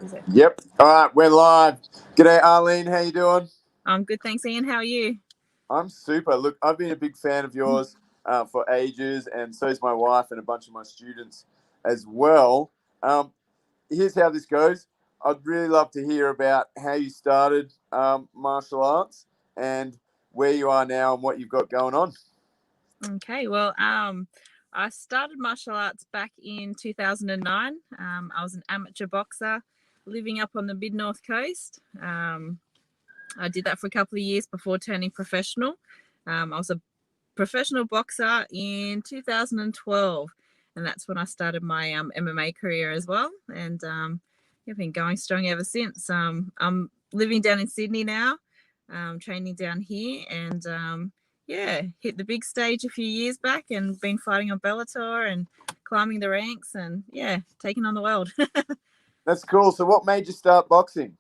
Is it? Yep. All right, we're live. G'day, Arlene. How you doing? I'm good, thanks, Ian. How are you? I'm super. Look, I've been a big fan of yours for ages, and so is my wife and a bunch of my students as well. Um, Here's how this goes. I'd really love to hear about how you started martial arts and where you are now and what you've got going on. Okay, well, I started martial arts back in 2009. I was an amateur boxer living up on the mid north coast. I did that for a couple of years before turning professional. I was a professional boxer in 2012, and that's when I started my MMA career as well. And I've been going strong ever since. I'm living down in Sydney now, training down here, and hit the big stage a few years back, and been fighting on Bellator and climbing the ranks, and taking on the world. That's cool. So, what made you start boxing?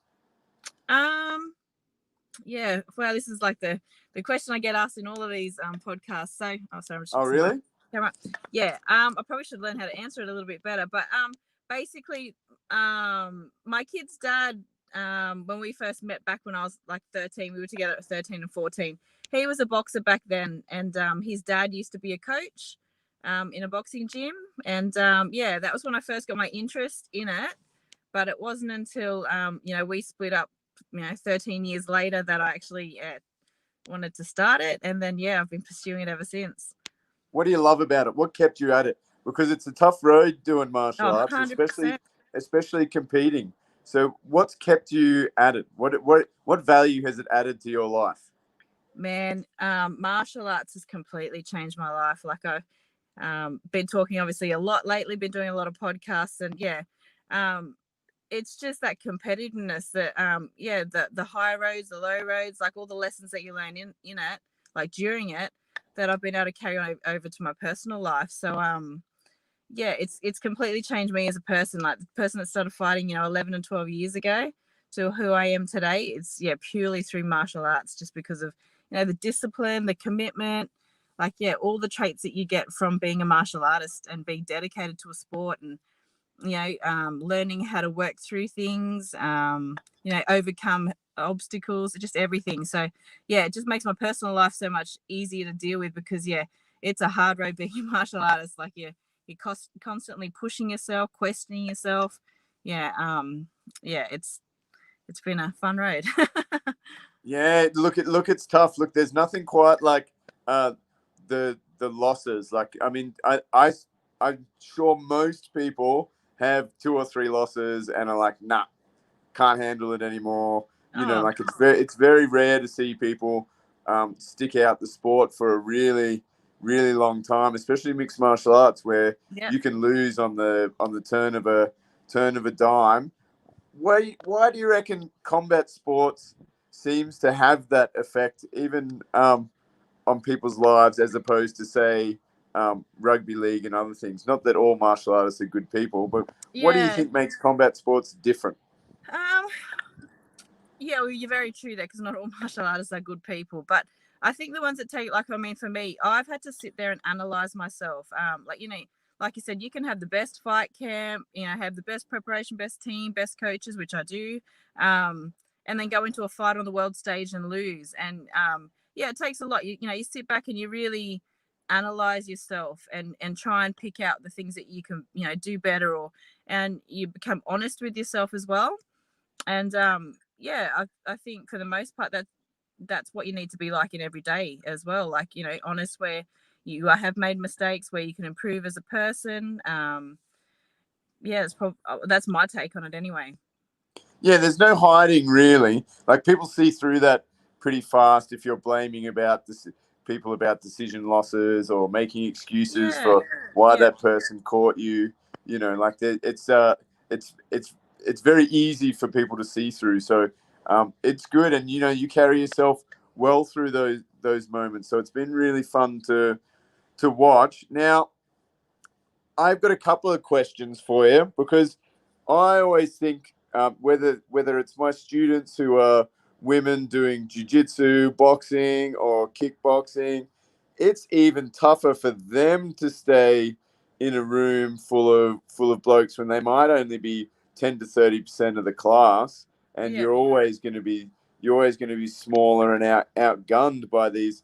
Well, this is like the question I get asked in all of these podcasts. So, sorry, I'm just Oh, fixing my really? camera. I probably should learn how to answer it a little bit better. But basically, my kid's dad, when we first met back when I was like 13, we were together at 13 and 14. He was a boxer back then, and his dad used to be a coach in a boxing gym, and that was when I first got my interest in it. But it wasn't until we split up 13 years later that I actually wanted to start it, and then I've been pursuing it ever since. What do you love about it? What kept you at it? Because it's a tough road doing martial Oh, arts, 100%. especially competing. So, what's kept you at it? What value has it added to your life? Man, martial arts has completely changed my life. Like I've been talking obviously a lot lately, been doing a lot of podcasts, and it's just that competitiveness that the high roads, the low roads, like all the lessons that you learn in it, like during it, that I've been able to carry on over to my personal life. So it's completely changed me as a person. Like the person that started fighting 11 and 12 years ago to who I am today, it's purely through martial arts, just because of the discipline, the commitment, like all the traits that you get from being a martial artist and being dedicated to a sport, and learning how to work through things, overcome obstacles, just everything. So it just makes my personal life so much easier to deal with, because it's a hard road being a martial artist. Like you're constantly pushing yourself, questioning yourself. It's been a fun road. Yeah, look, it's tough. Look, there's nothing quite like the losses. Like, I mean, I'm sure most people have 2 or 3 losses and are like, nah, can't handle it anymore. Oh, Like it's very rare to see people stick out the sport for a really, really long time, especially mixed martial arts, where yeah. you can lose on the turn of a dime. Why do you reckon combat sports seems to have that effect, even on people's lives, as opposed to, say, rugby league and other things? Not that all martial artists are good people, but what do you Yeah. think makes combat sports different? Um, well, you're very true there, because not all martial artists are good people. But I think the ones that take, like, I mean, for me, I've had to sit there and analyze myself. Like you said, you can have the best fight camp, have the best preparation, best team, best coaches, which I do, and then go into a fight on the world stage and lose. And it takes a lot. You sit back and you really analyze yourself, and try and pick out the things that you can do better, and you become honest with yourself as well. And I think for the most part that's what you need to be like in every day as well. Like, honest, where you have made mistakes, where you can improve as a person. That's my take on it anyway. Yeah, there's no hiding really. Like, people see through that pretty fast if you're blaming about this people about decision losses or making excuses Yeah, for why yeah, that person caught you. Like it's very easy for people to see through. So it's good, and you carry yourself well through those moments. So it's been really fun to watch. Now, I've got a couple of questions for you, because I always think whether it's my students who are women doing jiu-jitsu, boxing, or kickboxing, it's even tougher for them to stay in a room full of blokes when they might only be 10 to 30% of the class, and Yeah. you're always going to be smaller and outgunned by these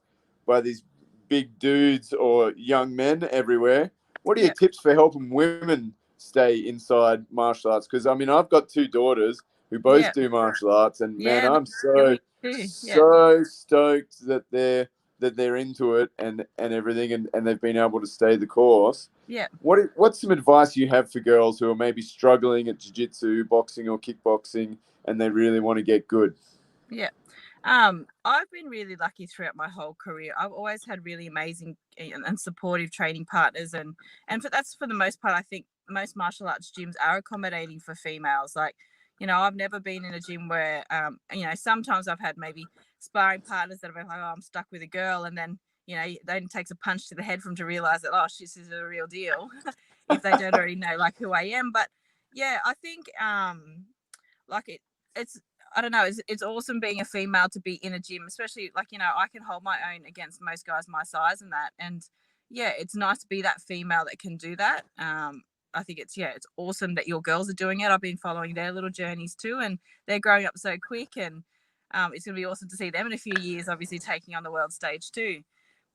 big dudes or young men everywhere. What are your Yeah. tips for helping women stay inside martial arts? Because I mean, I've got two daughters who both Yeah. do martial arts, and man, Yeah. I'm Yeah. so Me too. Yeah. so stoked that they're into it and everything, and they've been able to stay the course. Yeah. What's some advice you have for girls who are maybe struggling at jiu-jitsu, boxing, or kickboxing, and they really want to get good? Yeah. I've been really lucky throughout my whole career. I've always had really amazing and supportive training partners, and that's for the most part. I think most martial arts gyms are accommodating for females. Like, I've never been in a gym where, sometimes I've had maybe sparring partners that have been like, oh, I'm stuck with a girl, and then then it takes a punch to the head for them to realize that, oh, this is a real deal, if they don't already know like who I am. But yeah, I think like it's I don't know, it's awesome being a female to be in a gym, especially like, I can hold my own against most guys my size and that. And yeah, it's nice to be that female that can do that. I think it's awesome that your girls are doing it. I've been following their little journeys too, and they're growing up so quick, and it's gonna be awesome to see them in a few years, obviously taking on the world stage too.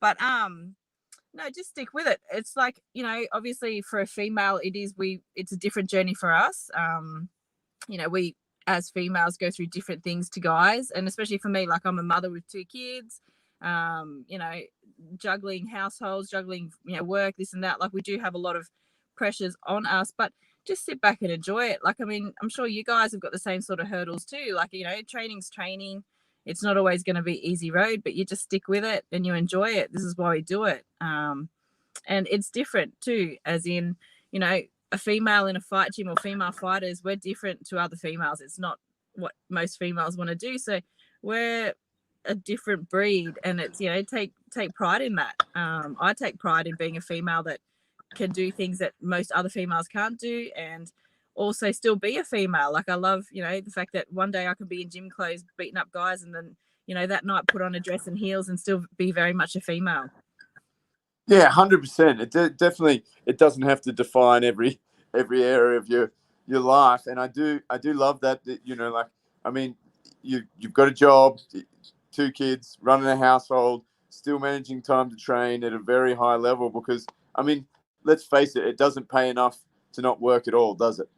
But no, just stick with it. It's like, obviously for a female, it's a different journey for us. We as females go through different things to guys, and especially for me, like I'm a mother with two kids, you know juggling households, juggling work, this and that. Like, we do have a lot of pressures on us, but just sit back and enjoy it. Like, I mean, I'm sure you guys have got the same sort of hurdles too. Like, training's training. It's not always going to be easy road, but you just stick with it and you enjoy it. This is why we do it. And it's different too, as in, a female in a fight gym or female fighters, we're different to other females. It's not what most females want to do. So we're a different breed, and it's, take pride in that. I take pride in being a female that can do things that most other females can't do, and also still be a female. Like, I love, the fact that one day I can be in gym clothes beating up guys, and then, that night put on a dress and heels and still be very much a female. Yeah, 100%. Definitely, it doesn't have to define every area of your life, and I do love that. Like, I mean, you've got a job, two kids, running a household, still managing time to train at a very high level. Because, I mean, let's face it doesn't pay enough to not work at all, does it?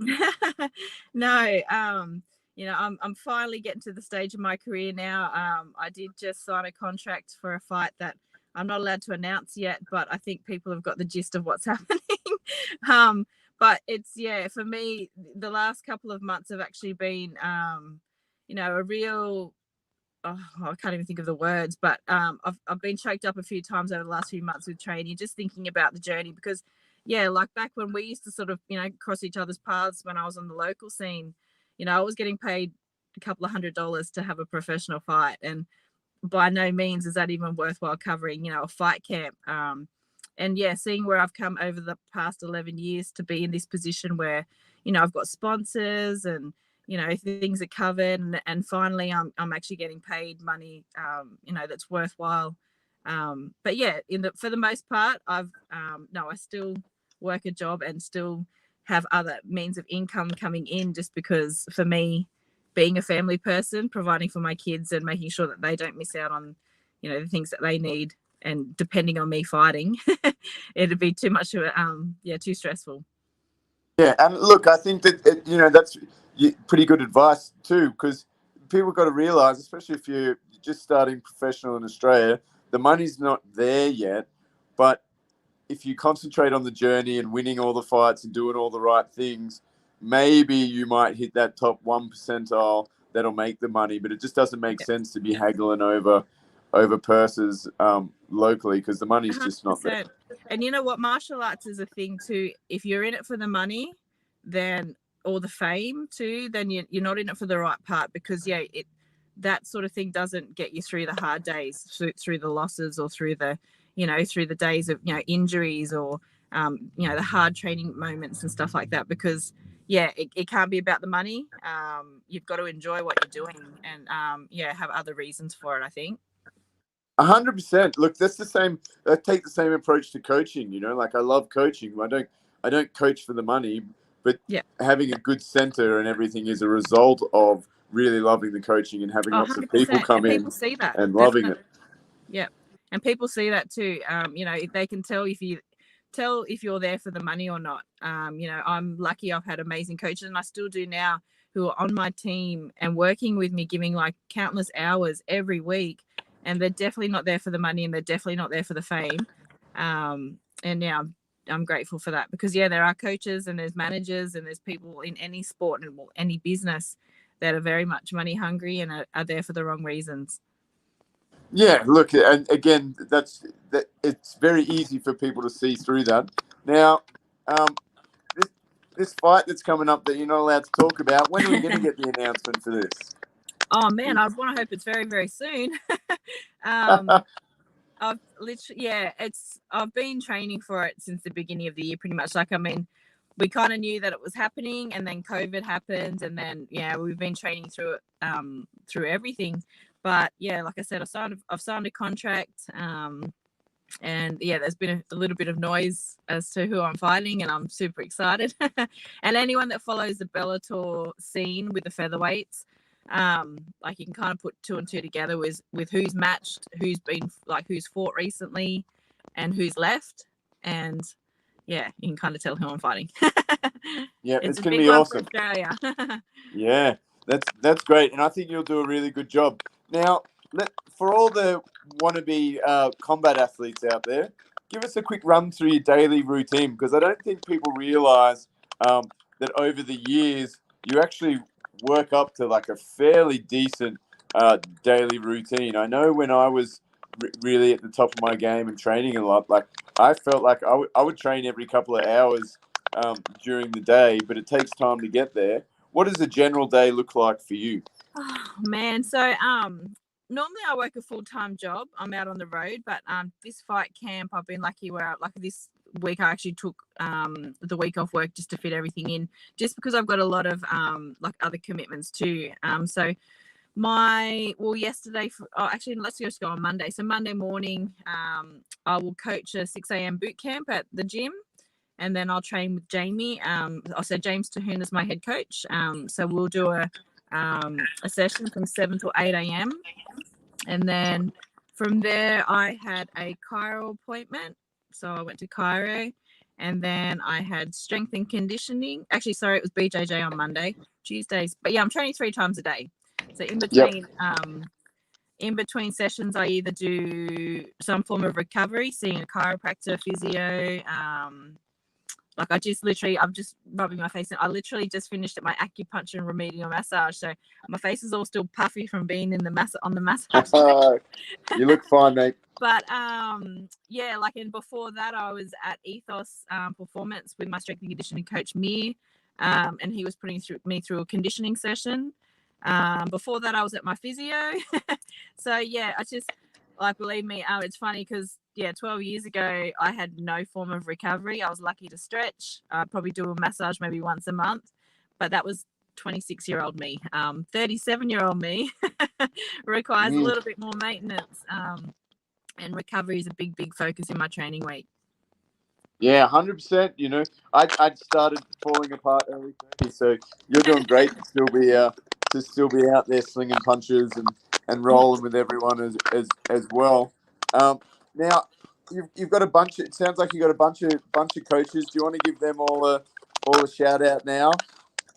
No. I'm finally getting to the stage of my career now. I did just sign a contract for a fight that I'm not allowed to announce yet, but I think people have got the gist of what's happening. But it's, for me, the last couple of months have actually been, a real, I can't even think of the words, but I've been choked up a few times over the last few months with training, just thinking about the journey. Because, like back when we used to sort of, cross each other's paths when I was on the local scene, I was getting paid a couple of $100s to have a professional fight. And by no means is that even worthwhile covering, a fight camp. And seeing where I've come over the past 11 years to be in this position where, I've got sponsors and, things are covered, and finally I'm actually getting paid money, that's worthwhile. But for the most part, I still work a job and still have other means of income coming in, just because for me, being a family person, providing for my kids and making sure that they don't miss out on, the things that they need, and depending on me fighting, it'd be too much of a, too stressful. Yeah, and look, I think that that's pretty good advice too, because people got to realize, especially if you're just starting professional in Australia, the money's not there yet. But if you concentrate on the journey and winning all the fights and doing all the right things, maybe you might hit that top 1% that'll make the money. But it just doesn't make sense to be haggling over purses locally, because the money's just not there. And you know what? Martial arts is a thing too. If you're in it for the money, then, or the fame too, then you're not in it for the right part, because that sort of thing doesn't get you through the hard days, through the losses, or through the through the days of injuries, or the hard training moments and stuff like that. Because it can't be about the money. You've got to enjoy what you're doing, and have other reasons for it, I think. 100%. Look, that's the same. I take the same approach to coaching. Like, I love coaching. I don't coach for the money, but Yeah. having a good center and everything is a result of really loving the coaching and having lots of people 100%. come And in people see that. and loving it. Yeah. And people see that too. They can tell if you're there for the money or not. I'm lucky I've had amazing coaches, and I still do now, who are on my team and working with me, giving like countless hours every week. And they're definitely not there for the money, and they're definitely not there for the fame. And yeah, I'm grateful for that, because there are coaches and there's managers and there's people in any sport and any business that are very much money hungry and are there for the wrong reasons. Yeah, look, and again, it's very easy for people to see through that. Now, this fight that's coming up that you're not allowed to talk about, when are we going to get the announcement for this? Oh man, I want to hope it's very, very soon. I've been training for it since the beginning of the year, pretty much. We kind of knew that it was happening, and then COVID happened, and then we've been training through it, through everything. But like I said, I've signed a contract, and there's been a little bit of noise as to who I'm fighting, and I'm super excited. And anyone that follows the Bellator scene with the featherweights, you can kind of put two and two together with who's matched, who's fought recently, and who's left, and you can kind of tell who I'm fighting. It's going to big be one awesome. for Australia. Yeah, that's great, and I think you'll do a really good job. Now, for all the wannabe combat athletes out there, give us a quick run through your daily routine, because I don't think people realize that over the years you actually work up to like a fairly decent daily routine. I know when I was really at the top of my game and training a lot, like I felt like I would train every couple of hours during the day, but it takes time to get there. What does a general day look like for you? Oh man, so normally I work a full-time job. I'm out on the road, but this fight camp I've been lucky where this week I actually took the week off work just to fit everything in, just because I've got a lot of other commitments too. Yesterday, let's just go on Monday. So Monday morning, I will coach a 6 a.m. boot camp at the gym, and then I'll train with Jamie. James Tahun is my head coach. So we'll do a session from 7 to 8 a.m. And then from there, I had a chiro appointment. So I went to chiro, and then I had strength and conditioning. Actually, sorry, it was BJJ on Monday, Tuesdays. But I'm training 3 times a day. So in between sessions, I either do some form of recovery, seeing a chiropractor, physio. I'm just rubbing my face. And I literally just finished at my acupuncture and remedial massage. So my face is all still puffy from being in the massage. You look fine, mate. But and before that, I was at Ethos Performance with my strength and conditioning coach Mir, and he was putting me through a conditioning session. Before that, I was at my physio. So I just believe me, it's funny because 12 years ago I had no form of recovery. I was lucky to stretch. I'd probably do a massage maybe once a month, but that was 26-year-old me. 37-year-old me requires a little bit more maintenance, and recovery is a big focus in my training week. Yeah, 100%. I started falling apart early 30s, so you're doing great to still be out there slinging punches and rolling with everyone as well. Now you've got a bunch. It sounds like you got a bunch of coaches. Do you want to give them all a shout out now?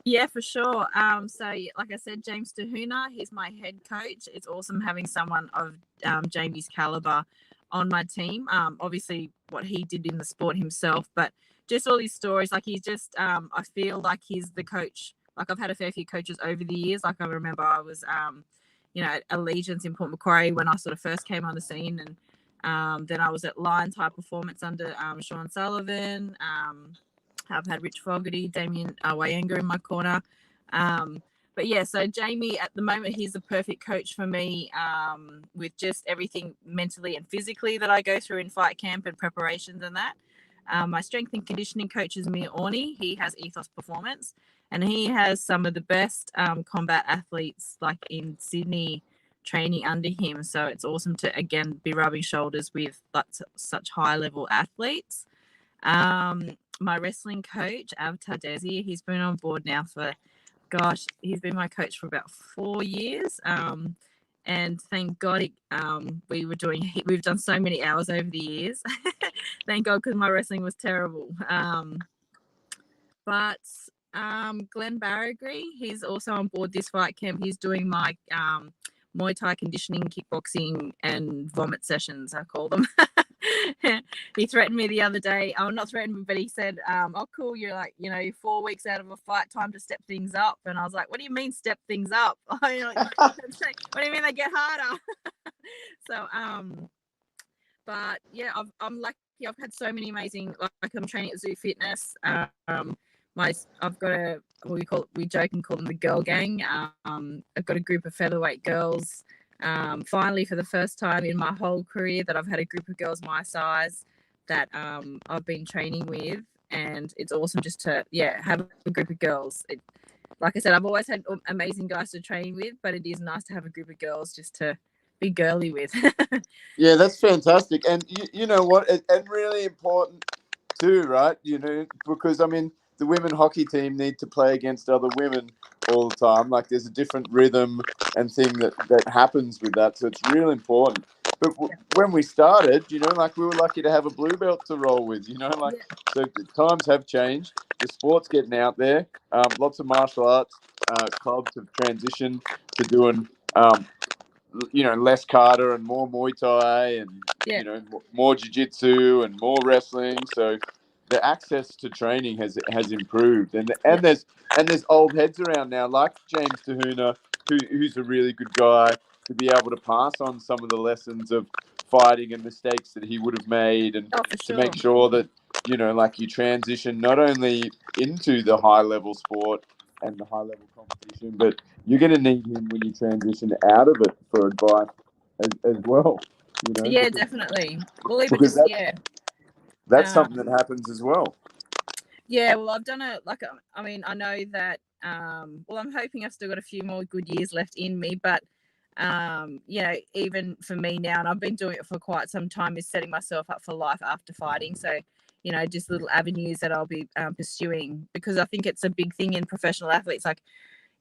Yeah, for sure. So like I said, James Tahuna, he's my head coach. It's awesome having someone of Jamie's caliber on my team. Obviously what he did in the sport himself, but just all these stories, he's just I feel like he's the coach. I've had a fair few coaches over the years. I remember I was at Allegiance in Port Macquarie when I sort of first came on the scene, and then I was at Lions High Performance under Sean Sullivan. I've had Rich Fogarty, Damien Wayenga in my corner. So Jamie, at the moment, he's the perfect coach for me, with just everything mentally and physically that I go through in fight camp and preparations and that. My strength and conditioning coach is Mir Orni. He has Ethos Performance, and he has some of the best combat athletes in Sydney training under him. So it's awesome to, again, be rubbing shoulders with such high-level athletes. my wrestling coach, Avatar Desi, he's been on board now for, he's been my coach for about 4 years. And thank God we've done so many hours over the years. Thank God, because my wrestling was terrible. But Glenn Baragry, he's also on board this fight camp. He's doing my Muay Thai conditioning, kickboxing, and vomit sessions, I call them. He threatened me the other day. Oh, not threatened me, but he said, "Oh, cool. You're like, 4 weeks out of a fight, time to step things up." And I was like, "What do you mean step things up? What do you mean they get harder?" So, but yeah, I'm lucky. I've had so many amazing. Like I'm training at Zoo Fitness. I've got we joke and call them the girl gang. I've got a group of featherweight girls. Finally, for the first time in my whole career, that I've had a group of girls my size that I've been training with, and it's awesome just to have a group of girls. Like I said, I've always had amazing guys to train with, but it is nice to have a group of girls just to be girly with. Yeah, that's fantastic, and you know what, and really important too, right? Because I mean, the women hockey team need to play against other women all the time. Like there's a different rhythm and thing that happens with that. So it's real important. But when we started, like we were lucky to have a blue belt to roll with, so times have changed. The sport's getting out there. Lots of martial arts clubs have transitioned to doing, less kata and more Muay Thai and, more jiu-jitsu and more wrestling. So the access to training has improved, and there's old heads around now like James Tahuna, who's a really good guy to be able to pass on some of the lessons of fighting and mistakes that he would have made, and to make sure that like you transition not only into the high level sport and the high level competition, but you're going to need him when you transition out of it for advice as well. Yeah, definitely. Well, even because just that's something that happens as well. Yeah, well, I've done I know that, well, I'm hoping I've still got a few more good years left in me, but, even for me now, and I've been doing it for quite some time, is setting myself up for life after fighting. So, just little avenues that I'll be pursuing, because I think it's a big thing in professional athletes. Like,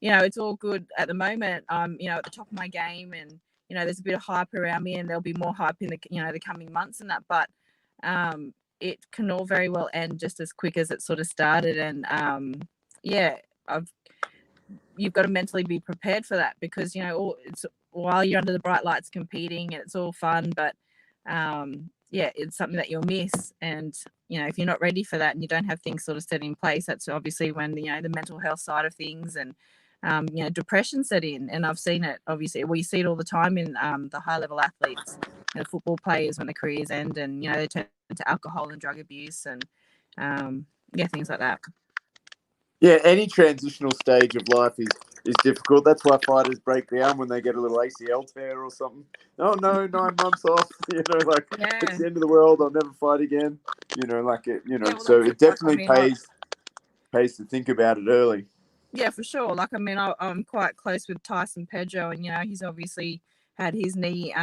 it's all good at the moment. I'm, at the top of my game, and, there's a bit of hype around me, and there'll be more hype in the coming months and that, but, it can all very well end just as quick as it sort of started. And you've got to mentally be prepared for that, because it's while you're under the bright lights competing and it's all fun, but it's something that you'll miss. And if you're not ready for that and you don't have things sort of set in place, that's obviously when the mental health side of things and depression set in. And I've seen it, obviously we see it all the time in the high level athletes, football players, when their careers end, and they turn to alcohol and drug abuse and things like that. Yeah, any transitional stage of life is difficult. That's why fighters break down when they get a little ACL tear or something. Oh no, 9 months off. It's the end of the world. I'll never fight again. So it definitely pays to think about it early. Yeah, for sure. Like, I mean, I'm quite close with Tyson Pedro, and he's obviously had his knee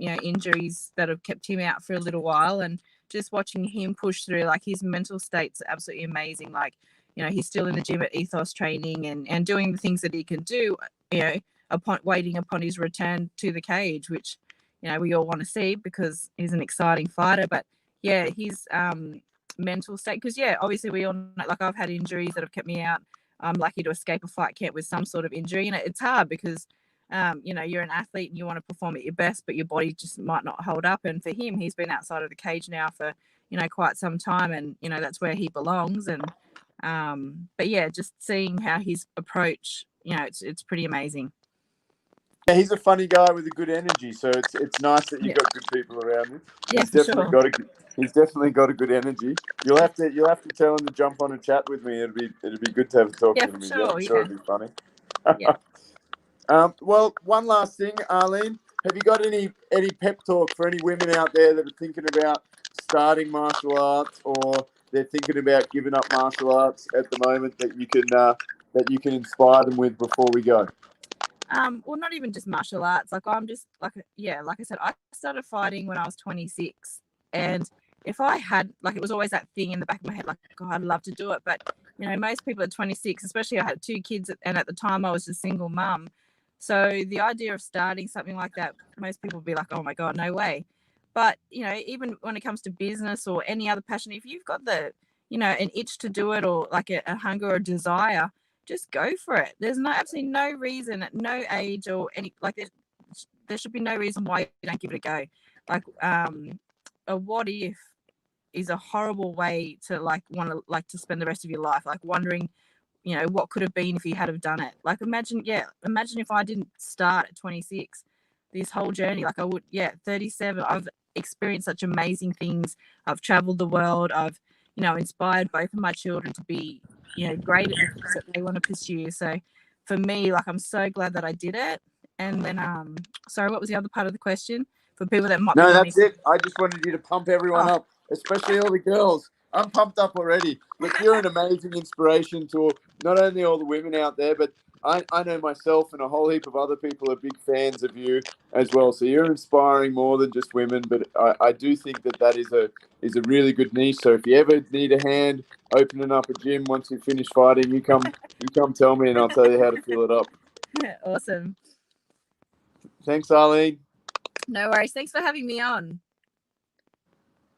injuries that have kept him out for a little while, and just watching him push through, like, his mental state's absolutely amazing. Like, he's still in the gym at Ethos training and doing the things that he can do, waiting upon his return to the cage, which, we all want to see, because he's an exciting fighter. But yeah, his mental state, because obviously we all know, like, I've had injuries that have kept me out. I'm lucky to escape a fight camp with some sort of injury, and it's hard because you're an athlete and you want to perform at your best, but your body just might not hold up. And for him, he's been outside of the cage now for quite some time, and that's where he belongs. And but yeah, just seeing how his approach, it's pretty amazing. Yeah, he's a funny guy with a good energy, so it's nice that you've got good people around him. Yeah, He's definitely got a good energy. You'll have to tell him to jump on a chat with me. It'd be good to have a talk to him. I'm sure it'd be funny. Yeah. Well, one last thing, Arlene. Have you got any pep talk for any women out there that are thinking about starting martial arts, or they're thinking about giving up martial arts at the moment, that you can inspire them with before we go? Well, not even just martial arts. Like, I'm just like I said, I started fighting when I was 26, and if I had, like, it was always that thing in the back of my head, like, God, I'd love to do it. But, you know, most people at 26, especially I had 2 kids, and at the time I was a single mum. So the idea of starting something like that, most people would be like, oh my God, no way. But, you know, even when it comes to business or any other passion, if you've got the, you know, an itch to do it, or like a hunger or desire, just go for it. There's absolutely no reason, no age or any, like, there should be no reason why you don't give it a go. Like, a what if is a horrible way to, like, want to, like, to spend the rest of your life, like wondering, you know, what could have been if you had have done it. Like, imagine if I didn't start at 26, this whole journey, like I would, 37, I've experienced such amazing things. I've traveled the world. I've, you know, inspired both of my children to be, you know, great at the things that they want to pursue. So for me, like, I'm so glad that I did it. And then, sorry, what was the other part of the question? For people that might be No, wanting that's it. I just wanted you to pump everyone up, especially all the girls. I'm pumped up already. Look, you're an amazing inspiration to not only all the women out there, but I know myself and a whole heap of other people are big fans of you as well. So you're inspiring more than just women, but I do think that is a really good niche. So if you ever need a hand opening up a gym once you finish fighting, you come tell me and I'll tell you how to fill it up. Awesome. Thanks, Arlene. No worries. Thanks for having me on.